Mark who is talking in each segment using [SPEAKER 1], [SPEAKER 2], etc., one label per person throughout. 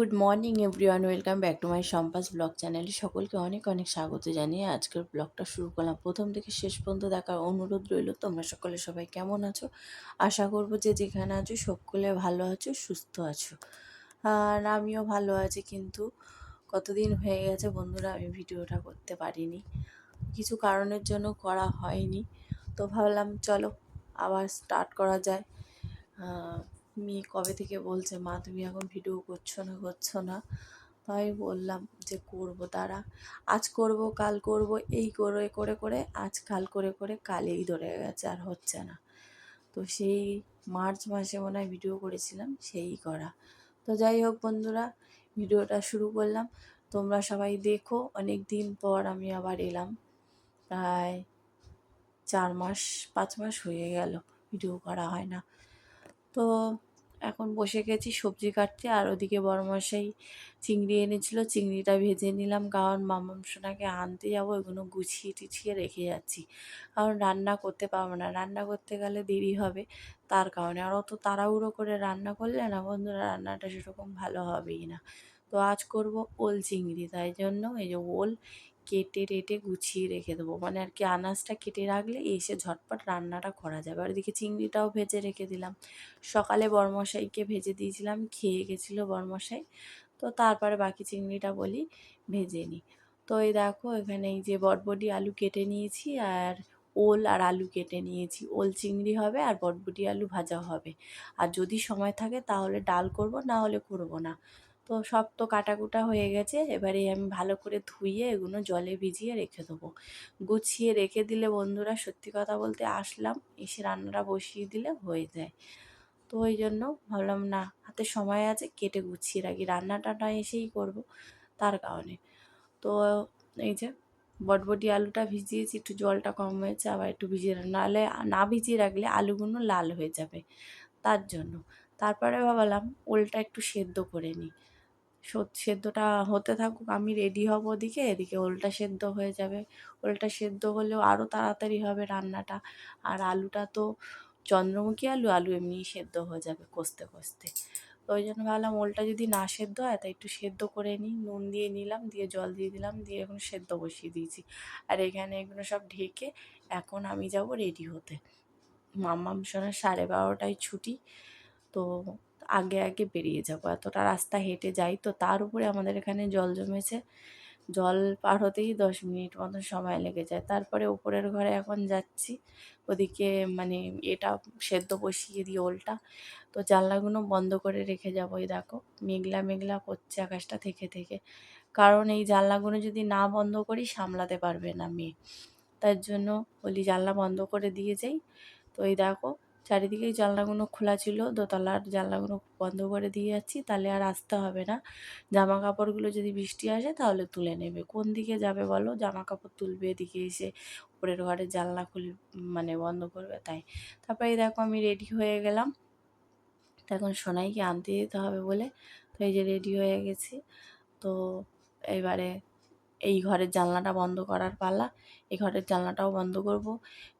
[SPEAKER 1] Good morning everyone, welcome back to my সম্পাস blog চ্যানেলে সকলকে অনেক অনেক স্বাগত জানিয়ে আজকের ব্লগটা শুরু করলাম। প্রথম থেকে শেষ পর্যন্ত দেখার অনুরোধ রইল। তোমরা সকলে সবাই কেমন আছো? আশা করবো যে যেখানে আছো সকলে ভালো আছো, সুস্থ আছো। আর আমিও ভালো আছি, কিন্তু কতদিন হয়ে গেছে বন্ধুরা আমি ভিডিওটা করতে পারিনি, কিছু কারণের জন্য করা হয়নি। তো ভাবলাম চলো আবার স্টার্ট করা যায়। মেয়ে কবে থেকে বলছে, মা তুমি এখন ভিডিও করছো না। তাই বললাম যে করবো, দাঁড়া আজ করব কাল করব, এই করে করে করে আজ কাল করে করে কালেই ধরে গেছে, আর হচ্ছে না। তো সেই মার্চ মাসে মনে হয় ভিডিও করেছিলাম, সেই করা। তো যাই হোক বন্ধুরা, ভিডিওটা শুরু করলাম। তোমরা সবাই দেখো, অনেক দিন পর আমি আবার এলাম। প্রায় 4 মাস 5 মাস হয়ে গেল ভিডিও করা হয় না। তো এখন বসে গেছি সবজি কাটতে, আর ওদিকে বড়মশাই চিংড়ি এনেছিল, চিংড়িটা ভেজে নিলাম, কারণ মামাম সোনাকে আনতে যাবো, এগুলো গুছিয়ে টুছিয়ে রেখে যাচ্ছি, কারণ রান্না করতে পারবো না, রান্না করতে গেলে দেরি হবে, তার কারণে। আর অত তাড়াহুড়ো করে রান্না করলে না বন্ধুরা, রান্নাটা সেরকম ভালো হবেই না। তো আজ করব ওল চিংড়ি, তাই জন্য এই যে ওল কেটে টেটে গুছিয়ে রেখে দেবো, মানে আর কি আনাজটা কেটে রাখলে এসে ঝটপট রান্নাটা করা যাবে। আর এদিকে চিংড়িটাও ভেজে রেখে দিলাম। সকালে বড়মশাইকে ভেজে দিয়েছিলাম, খেয়ে গেছিলো বড়মশাই। তো তারপরে বাকি চিংড়িটা বলি ভেজে নিই। তো এই দেখো এখানে এই যে বটবটি আলু কেটে নিয়েছি, আর ওল আর আলু কেটে নিয়েছি। ওল চিংড়ি হবে আর বটবটি আলু ভাজা হবে। আর যদি সময় থাকে তাহলে ডাল করব, না হলে করব না। তো সব তো কাটাকুটা হয়ে গেছে, এবারে আমি ভালো করে ধুয়ে এগুলো জলে ভিজিয়ে রেখে দেবো। গুছিয়ে রেখে দিলে বন্ধুরা, সত্যি কথা বলতে আসলাম এসে রান্নাটা বসিয়ে দিলে হয়ে যায়। তো ওই জন্য ভাবলাম না, হাতে সময় আছে, কেটে গুছিয়ে রাখি, রান্নাটা না এসেই করব, তার কারণে। তো এই যে বটবটি আলুটা ভিজিয়েছি, একটু জলটা কম হয়েছে, আবার একটু ভিজিয়ে নাহলে না ভিজিয়ে রাখলে আলুগুলো লাল হয়ে যাবে, তার জন্য। তারপরে ভাবলাম ওলটা একটু সেদ্ধ করে নিই। সেদ্ধটা হতে থাকুক, আমি রেডি হব ওদিকে, এদিকে ওলটা সেদ্ধ হয়ে যাবে। ওলটা সেদ্ধ হলেও আরও তাড়াতাড়ি হবে রান্নাটা। আর আলুটা তো চন্দ্রমুখী আলু, আলু এমনিই সেদ্ধ হয়ে যাবে কষতে কষতে। তো ওই জন্য ভাবলাম ওলটা যদি না সেদ্ধ হয় তাই একটু সেদ্ধ করে নিই, নুন দিয়ে নিলাম, দিয়ে জল দিয়ে দিলাম, দিয়ে এখন সেদ্ধ বসিয়ে দিয়েছি। আর এখানে এগুলো সব ঢেকে এখন আমি যাব রেডি হতে। মাম্মাম সোনার 12:30টায় ছুটি, তো আগে আগে বেরিয়ে যাবো, এতটা রাস্তা হেঁটে যাই, তো তার উপরে আমাদের এখানে জল জমেছে। জল পার হতেই 10 মিনিট মতো সময় লেগে যায়। তারপরে উপরের ঘরে এখন যাচ্ছি, ওদিকে মানে এটা সেদ্ধ বসিয়ে দিই ওলটা। তো জানলাগুলো বন্ধ করে রেখে যাবো। এই দেখো মেঘলা মেঘলা করছে আকাশটা থেকে থেকে, কারণ এই জানলাগুলো যদি না বন্ধ করি সামলাতে পারবে না মেয়ে, তার জন্য বলি জানলা বন্ধ করে দিয়ে যাই। তো এই দেখো চারিদিকেই জানলাগুলো খোলা ছিল, দোতলার জানলাগুলো বন্ধ করে দিয়ে যাচ্ছি, তাহলে আর আসতে হবে না। জামা কাপড়গুলো যদি বৃষ্টি আসে তাহলে তুলে নেবে। কোন দিকে যাবে বলো, জামা কাপড় তুলবে, এদিকে এসে উপরের ঘরের জানলা মানে বন্ধ করবে, তাই। তারপরে এই দেখো আমি রেডি হয়ে গেলাম, তো এখন সোনাইকে আনতে যেতে হবে বলে, তো এই যে রেডি হয়ে গেছি। তো এবারে এই ঘরের জানলাটা বন্ধ করার পালা। এই ঘরের জানলাটাও বন্ধ করব,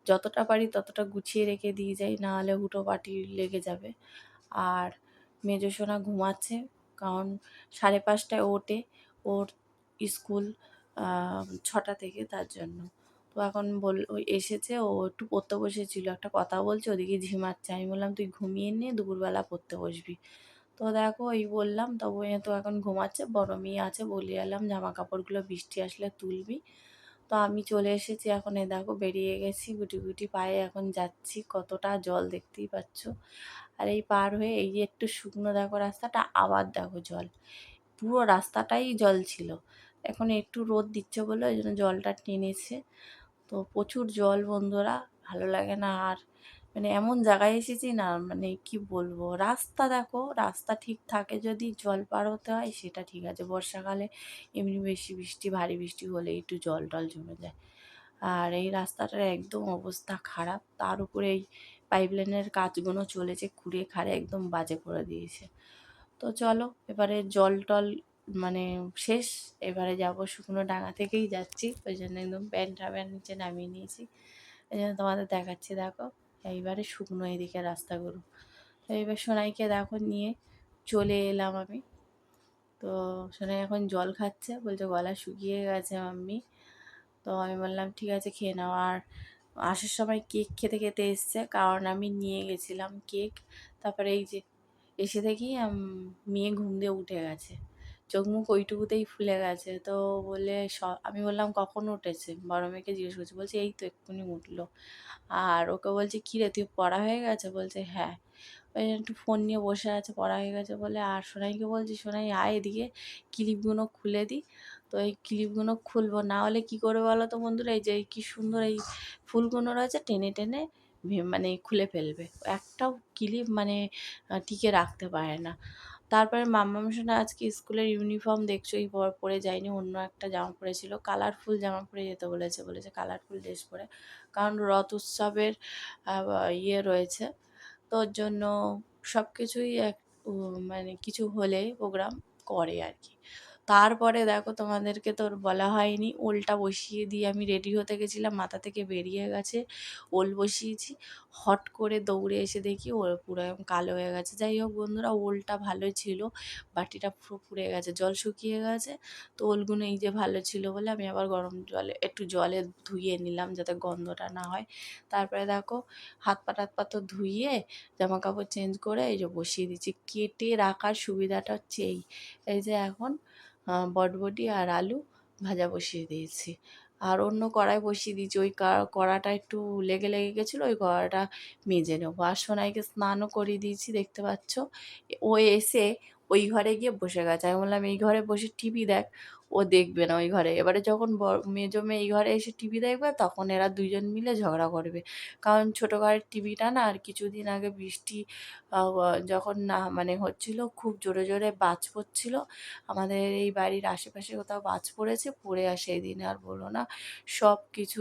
[SPEAKER 1] যতটা পারি ততটা গুছিয়ে রেখে দিয়ে যাই, না হলে হুটোপাটি লেগে যাবে। আর মেজো সোনা ঘুমাচ্ছে, কারণ 5:30টায় ওঠে, ওর স্কুল 6টা থেকে, তার জন্য। তো এখন ওই এসেছে, ও একটু পড়তে বসেছিল, একটা কথা বলছে, ওদিকে ঝিমাচ্ছে। আমি বললাম তুই ঘুমিয়ে নিয়ে দুপুরবেলা পড়তে বসবি। তো দেখো এই বললাম, তবে তো এখন ঘুমাচ্ছে, বড় মেয়ে আছে, বলে এলাম জামা কাপড়গুলো বৃষ্টি আসলে তুলবি। তো আমি চলে এসেছি, এখন এ দেখো বেরিয়ে গেছি, গুটি গুটি পায়ে এখন যাচ্ছি, কতটা জল দেখতেই পাচ্ছ। আর এই পার হয়ে এই যে একটু শুকনো দেখো রাস্তাটা, আবার দেখো জল, পুরো রাস্তাটাই জল ছিল। এখন একটু রোদ দিচ্ছে বলে ওই জন্য জলটা টেনেছে। তো প্রচুর জল বন্ধুরা, ভালো লাগে না। আর মানে এমন জায়গায় এসেছি না, মানে কি বলবো, রাস্তা দেখো, রাস্তা ঠিক থাকে যদি জল পার হতে হয় সেটা ঠিক আছে, বর্ষাকালে এমনি বেশি বৃষ্টি ভারী বৃষ্টি হলে একটু জল টল জমে যায়। আর এই রাস্তাটার একদম অবস্থা খারাপ, তার উপরে এই পাইপলাইনের কাজগুলো চলেছে, খুঁড়ে খাড়ে একদম বাজে করে দিয়েছে। তো চলো এবারে জল টল মানে শেষ, এবারে যাব শুকনো ডাঙা থেকেই যাচ্ছি, ওই জন্য একদম প্যান্ট নিচে নামিয়ে নিয়েছি, এই জন্য তোমাদের দেখাচ্ছি। দেখো এইবারে শুকনো এদিকে রাস্তাগুলো। তো এবার সোনাইকে দেখো নিয়ে চলে এলাম আমি। তো সোনাই এখন জল খাচ্ছে, বলছে গলা শুকিয়ে গেছে মাম্মি। তো আমি বললাম ঠিক আছে খেয়ে নাও। আর আসার সময় কেক খেতে খেতে এসছে, কারণ আমি নিয়ে গেছিলাম কেক। তারপরে এই যে এসে দেখি মেয়ে ঘুম দিয়ে উঠে গেছে, চোখ মুখ ওইটুকুতেই ফুলে গেছে। তো বলে আমি বললাম কখন উঠেছে, বড় মেয়েকে জিজ্ঞেস করছি, বলছে এই তো এক্ষুনি উঠলো। আর ওকে বলছি কী রে তুই পড়া হয়ে গেছে, বলছে হ্যাঁ। ওই জন্য একটু ফোন নিয়ে বসে আছে, পড়া হয়ে গেছে বলে। আর সোনাইকে বলছি সোনাই আয় এদিকে ক্লিপগুলো খুলে দিই। তো এই ক্লিপগুলো খুলবো, না হলে কী করবে বলো তো বন্ধুরা, এই যে কী সুন্দর এই ফুলগুলো রয়েছে টেনে টেনে মানে খুলে ফেলবে, একটাও ক্লিপ মানে টিকে রাখতে পারে না। তারপরে মাম্মাম সোনা আজকে স্কুলের ইউনিফর্ম দেখছোই পরে যায়নি, অন্য একটা জামা পরেছিল, কালারফুল জামা পরে যেতে বলেছে, বলেছে কালারফুল ড্রেস পরে, কারণ রথ উৎসবের ইয়ে রয়েছে। তো ওর জন্য সব কিছুই মানে কিছু হলেই প্রোগ্রাম করে আর কি। তারপরে দেখো তোমাদেরকে তো বলা হয়নি, ওলটা বসিয়ে দিয়ে আমি রেডি হতে গেছিলাম, মাথা থেকে বেরিয়ে গেছে, ওল বসিয়েছি, হট করে দৌড়ে এসে দেখি ওল পুরো একদম কালো হয়ে গেছে। যাই হোক বন্ধুরা, ওলটা ভালো ছিল, বাটিটা পুরো পুড়ে গেছে, জল শুকিয়ে গেছে। তো ওলগুলো এই যে ভালো ছিল বলে আমি আবার গরম জলে একটু জলে ধুয়ে নিলাম যাতে গন্ধটা না হয়। তারপরে দেখো হাত পা তো ধুইয়ে জামা কাপড় চেঞ্জ করে এই যে বসিয়ে দিচ্ছি। কেটে রাখার সুবিধাটা হচ্ছে এই যে এখন বটবটি আর আলু ভাজা বসিয়ে দিয়েছি। আর অন্য কড়াই বসিয়ে দিয়েছি, ওই কড়াটা একটু লেগে লেগে গেছিলো, ওই কড়াটা মেজে নেবো। আর সোনাইকে স্নানও করিয়ে দিয়েছি, দেখতে পাচ্ছ। ও এসে ওই ঘরে গিয়ে বসে গেছে, আমি বললাম এই ঘরে বসে টিভি দেখ, ও দেখবে না ওই ঘরে। এবারে যখন মেজো মেয়ে এই ঘরে এসে টিভি দেখবে, তখন এরা দুইজন মিলে ঝগড়া করবে। কারণ ছোটো ঘরের টিভিটা না, আর কিছুদিন আগে বৃষ্টি যখন না মানে হচ্ছিল, খুব জোরে জোরে বাজ পড়ছিল, আমাদের এই বাড়ির আশেপাশে কোথাও বাজ পড়েছে, পড়ে আর সেই দিনে আর বলো না, সব কিছু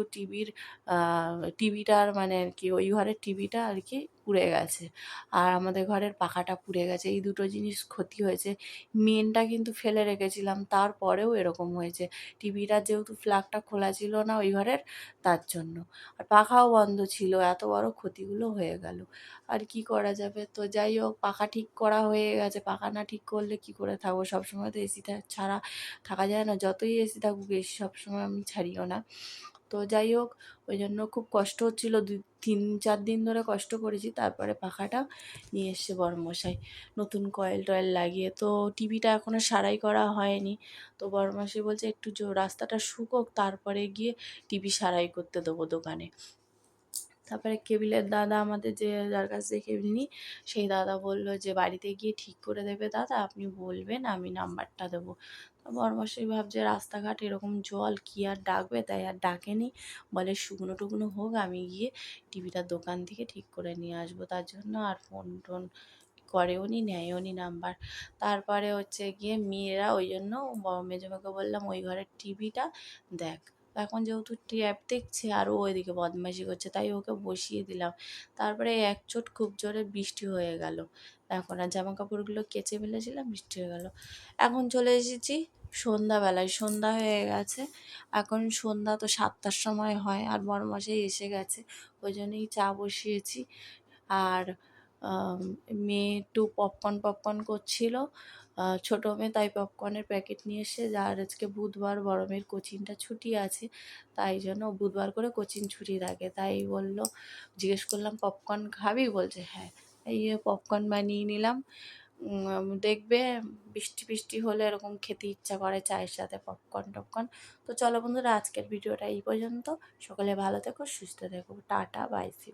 [SPEAKER 1] টিভিটার মানে আর কি ওই ঘরের টিভিটা আর কি পুড়ে গেছে, আর আমাদের ঘরের পাখাটা পুড়ে গেছে, এই দুটো জিনিস ক্ষতি হয়েছে। মেনটা কিন্তু ফেলে রেখেছিলাম, তারপরেও এরকম হয়েছে। টিভিটা যেহেতু প্লাগটা খোলা ছিল না ওই ঘরের, তার জন্য। আর পাখাও বন্ধ ছিল, এত বড় ক্ষতিগুলো হয়ে গেল। আর কি করা যাবে, তো যাই হোক পাখা ঠিক করা হয়ে গেছে, পাখা না ঠিক করলে কি করে থাকবো, সবসময় তো এসিটা ছাড়া থাকা যায় না, যতই এসি থাকুক এসি সবসময় আমি ছাড়িও না। তো যাই হোক ওই জন্য খুব কষ্ট হচ্ছিলো, 3-4 দিন ধরে কষ্ট করেছি, তারপরে পাখাটা নিয়ে এসছে বড়মশাই নতুন কয়েল টয়েল লাগিয়ে। তো টিভিটা এখনও সারাই করা হয়নি, তো বড়মশাই বলছে একটু রাস্তাটা শুকোক তারপরে গিয়ে টিভি সারাই করতে দেবো দোকানে। তারপরে কেবিলের দাদা আমাদের যার কাছ থেকে কেবিল নিই, সেই দাদা বললো যে বাড়িতে গিয়ে ঠিক করে দেবে দাদা, আপনি বলবেন আমি নাম্বারটা দেবো। তো বড়মশাই ভাবছে রাস্তাঘাট এরকম জল কি আর ডাকবে, তাই আর ডাকেনি, বলে শুকনো টুকনো হোক আমি গিয়ে টিভিটার দোকান থেকে ঠিক করে নিয়ে আসবো, তার জন্য আর ফোন টোন করেও নি নেয়ও নি নাম্বার। তারপরে হচ্ছে গিয়ে মেয়েরা ওই জন্য মেজোমাকে বললাম ওই ঘরের টিভিটা দেখ। এখন যেহেতু ট্যাব দেখছে আর ও ওইদিকে বদমাইশি করছে, তাই ওকে বসিয়ে দিলাম। তারপরে একচোট খুব জোরে বৃষ্টি হয়ে গেল, এখন আর জামা কাপড়গুলো কেচে ফেলেছিলাম, বৃষ্টি হয়ে গেল। এখন চলে এসেছি সন্ধ্যাবেলায়, সন্ধ্যা হয়ে গেছে, এখন সন্ধ্যা তো 7টার সময় হয়, আর বড়মশাই এসে গেছে, ওই জন্যই চা বসিয়েছি। আর মেয়ে একটু পপকর্ন করছিল, ছোটো মেয়ে, তাই পপকর্নের প্যাকেট নিয়ে এসে, যার আজকে বুধবার বড় মেয়ের কোচিংটা ছুটি আছে, তাই জন্য বুধবার করে কোচিং ছুটি থাকে, তাই বললো, জিজ্ঞেস করলাম পপকর্ন খাবি, বলছে হ্যাঁ, এই পপকর্ন বানিয়ে নিলাম। দেখবে বৃষ্টি বৃষ্টি হলে এরকম খেতে ইচ্ছা করে চায়ের সাথে পপকর্ন টপকর্ন। তো চলো বন্ধুরা, আজকের ভিডিওটা এই পর্যন্ত, সকলে ভালো থেকো সুস্থ থেকো, টাটা বাই সি।